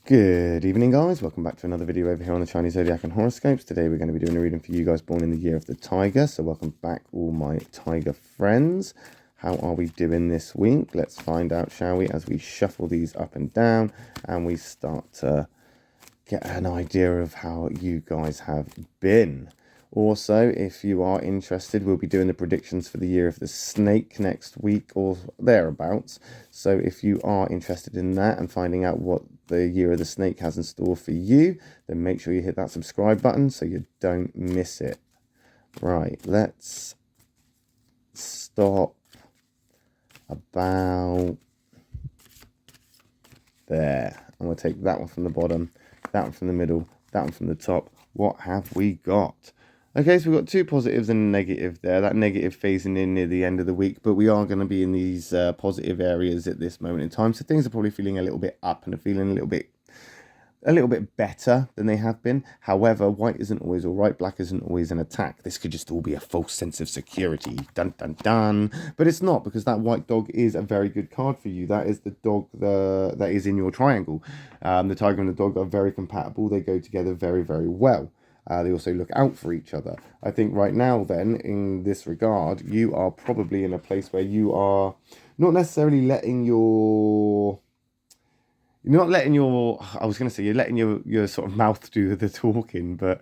Good evening, guys. Welcome back to another video over here on the Chinese Zodiac and horoscopes. Today we're going to be doing a reading for you guys born in the year of the tiger. So welcome back, all my tiger friends. How are we doing this week? Let's find out, shall we, as we shuffle these up and down and we start to get an idea of how you guys have been. Also, if you are interested, we'll be doing the predictions for the year of the snake next week or thereabouts. So if you are interested in that and finding out what the year of the snake has in store for you, then make sure you hit that subscribe button so you don't miss it. Right, let's stop about there. I'm going to take that one from the bottom, that one from the middle, that one from the top. What have we got? Okay, so we've got two positives and a negative there. That negative phasing in near the end of the week, but we are going to be in these positive areas at this moment in time. So things are probably feeling a little bit up and are feeling a little bit better than they have been. However, white isn't always all right. Black isn't always an attack. This could just all be a false sense of security. Dun, dun, dun. But it's not, because that white dog is a very good card for you. That is the dog that is in your triangle. The tiger and the dog are very compatible. They go together very, very well. They also look out for each other. I think right now then, in this regard, you are probably in a place where you are not necessarily letting your... You're not letting your... I was going to say, you're letting your sort of mouth do the talking, but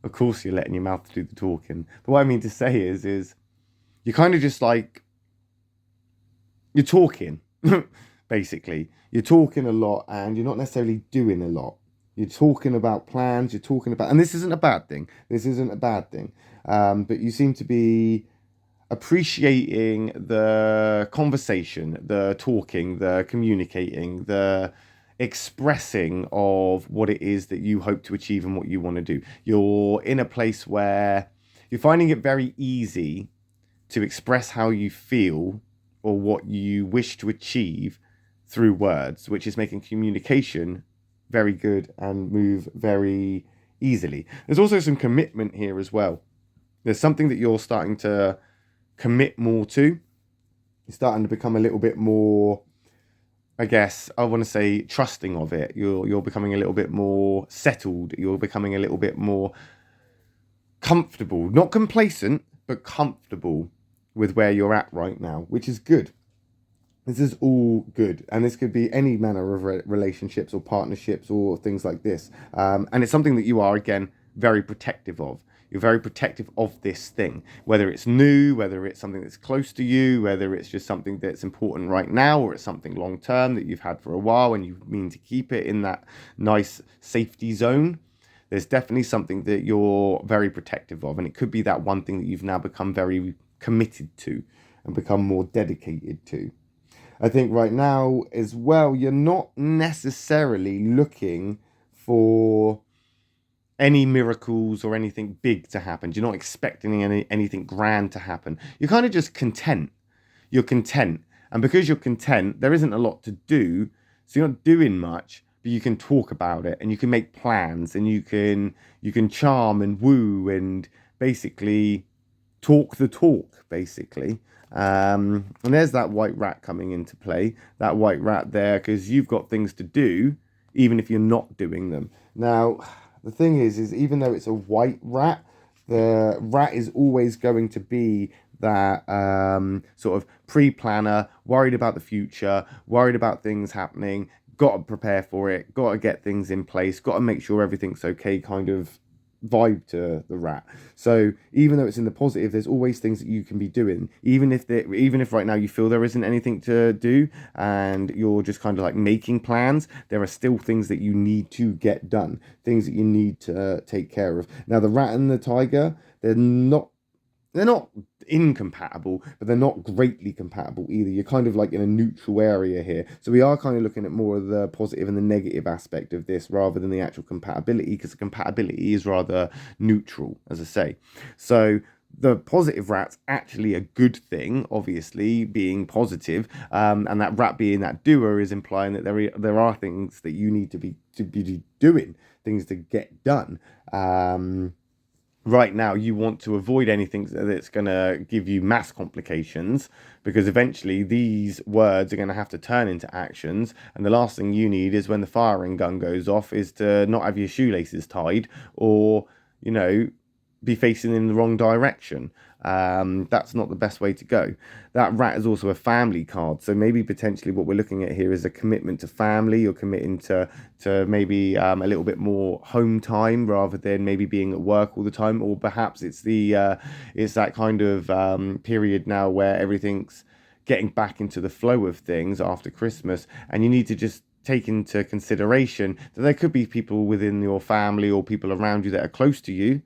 of course you're letting your mouth do the talking. But what I mean to say is you're kind of just like... You're talking, basically. You're talking a lot and you're not necessarily doing a lot. You're talking about plans, you're talking about... And this isn't a bad thing. This isn't a bad thing. But you seem to be appreciating the conversation, the talking, the communicating, the expressing of what it is that you hope to achieve and what you want to do. You're in a place where you're finding it very easy to express how you feel or what you wish to achieve through words, which is making communication very good and move very easily. There's also some commitment here as well. There's something that you're starting to commit more to. You're starting to become a little bit more, I guess, I want to say trusting of it. You're becoming a little bit more settled. You're becoming a little bit more comfortable. Not complacent, but comfortable with where you're at right now, which is good. This is all good, and this could be any manner of relationships or partnerships or things like this. And it's something that you are, again, very protective of. You're very protective of this thing, whether it's new, whether it's something that's close to you, whether it's just something that's important right now, or it's something long-term that you've had for a while and you mean to keep it in that nice safety zone. There's definitely something that you're very protective of, and it could be that one thing that you've now become very committed to and become more dedicated to. I think right now as well, you're not necessarily looking for any miracles or anything big to happen. You're not expecting anything grand to happen. You're kind of just content. You're content. And because you're content, there isn't a lot to do. So you're not doing much, but you can talk about it and you can make plans and you can charm and woo and basically talk the talk, basically. And there's that white rat coming into play, that white rat there, because you've got things to do even if you're not doing them. Now the thing is even though it's a white rat, the rat is always going to be that sort of pre-planner, worried about the future, worried about things happening, got to prepare for it, got to get things in place, got to make sure everything's okay kind of vibe to the rat. So even though it's in the positive, there's always things that you can be doing, even if right now you feel there isn't anything to do and you're just kind of like making plans. There are still things that you need to get done, things that you need to take care of. Now the rat and the tiger, they're not incompatible, but they're not greatly compatible either. You're kind of like in a neutral area here. So we are kind of looking at more of the positive and the negative aspect of this rather than the actual compatibility, because the compatibility is rather neutral, as I say. So the positive rat's actually a good thing, obviously, being positive, and that rat being that doer is implying that there are things that you need to be doing, things to get done. right now you want to avoid anything that's going to give you mass complications, because eventually these words are going to have to turn into actions, and the last thing you need is when the firing gun goes off is to not have your shoelaces tied, or be facing in the wrong direction. That's not the best way to go. That rat is also a family card, so maybe potentially what we're looking at here is a commitment to family. You're committing to maybe a little bit more home time rather than maybe being at work all the time, or perhaps it's it's that kind of period now where everything's getting back into the flow of things after Christmas, and you need to just take into consideration that there could be people within your family or people around you that are close to you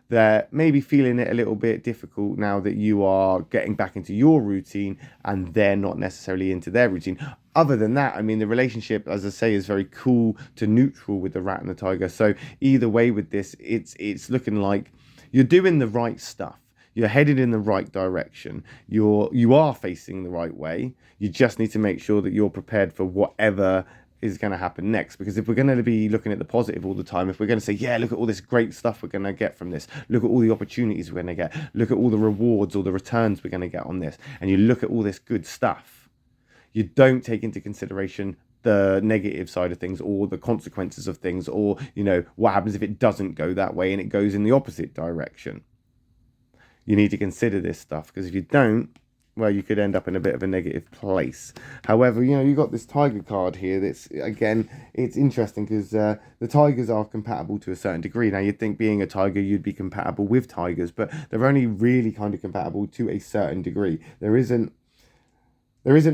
that may be feeling it a little bit difficult now that you are getting back into your routine and they're not necessarily into their routine. Other than that, I mean, the relationship, as I say, is very cool to neutral with the rat and the tiger. So either way with this, it's looking like you're doing the right stuff. You're headed in the right direction. You are facing the right way. You just need to make sure that you're prepared for whatever is going to happen next. Because if we're going to be looking at the positive all the time, if we're going to say, yeah, look at all this great stuff we're going to get from this, look at all the opportunities we're going to get, look at all the rewards or the returns we're going to get on this, and you look at all this good stuff, you don't take into consideration the negative side of things or the consequences of things, or what happens if it doesn't go that way and it goes in the opposite direction. You need to consider this stuff, because if you don't, well, you could end up in a bit of a negative place. However, you got this tiger card here that's, again, it's interesting because the tigers are compatible to a certain degree. Now, you'd think being a tiger, you'd be compatible with tigers, but they're only really kind of compatible to a certain degree. There isn't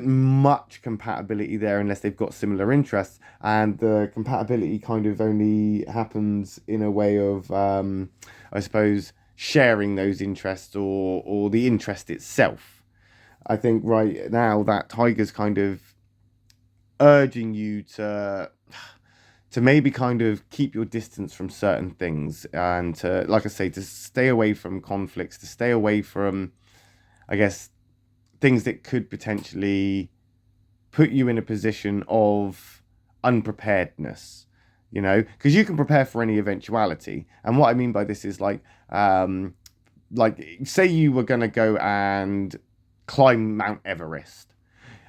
much compatibility there unless they've got similar interests, and the compatibility kind of only happens in a way of, I suppose, sharing those interests or the interest itself. I think right now that tiger's kind of urging you to maybe kind of keep your distance from certain things, and to, like I say, to stay away from conflicts, to stay away from, I guess, things that could potentially put you in a position of unpreparedness, because you can prepare for any eventuality. And what I mean by this is like say you were going to go and climb Mount Everest,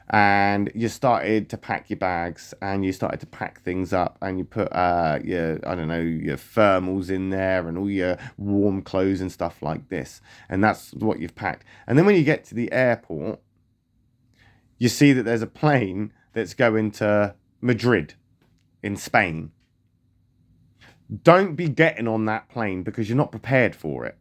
and you started to pack your bags and you started to pack things up, and you put your thermals in there and all your warm clothes and stuff like this, and that's what you've packed. And then when you get to the airport, you see that there's a plane that's going to Madrid in Spain. Don't be getting on that plane, because you're not prepared for it.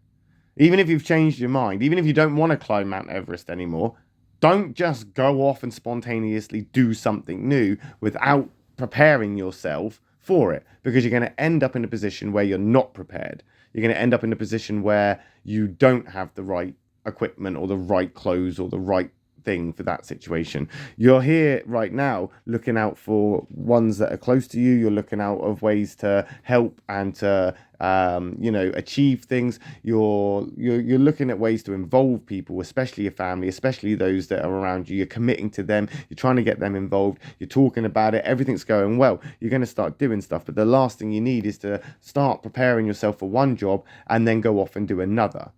Even if you've changed your mind, even if you don't want to climb Mount Everest anymore, don't just go off and spontaneously do something new without preparing yourself for it, because you're going to end up in a position where you're not prepared. You're going to end up in a position where you don't have the right equipment or the right clothes or the right thing for that situation. You're here right now looking out for ones that are close to you. You're looking out of ways to help and to achieve things. You're looking at ways to involve people, especially your family, especially those that are around you. You're committing to them. You're trying to get them involved. You're talking about it. Everything's going well. You're going to start doing stuff, but the last thing you need is to start preparing yourself for one job and then go off and do another.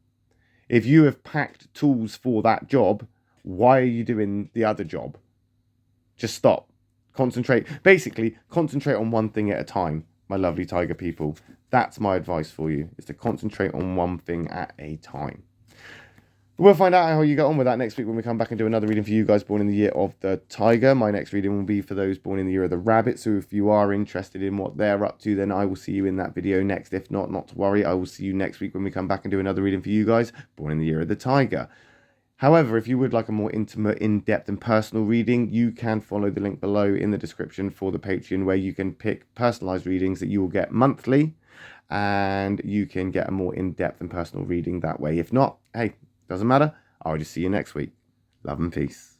If you have packed tools for that job, why are you doing the other job? Just stop. Concentrate on one thing at a time, my lovely tiger people. That's my advice for you, is to concentrate on one thing at a time. We'll find out how you get on with that next week when we come back and do another reading for you guys born in the year of the tiger. My next reading will be for those born in the year of the rabbit. So if you are interested in what they're up to, then I will see you in that video next. If not, not to worry. I will see you next week when we come back and do another reading for you guys born in the year of the tiger. However, if you would like a more intimate, in-depth and personal reading, you can follow the link below in the description for the Patreon, where you can pick personalized readings that you will get monthly, and you can get a more in-depth and personal reading that way. If not, hey, doesn't matter. I'll just see you next week. Love and peace.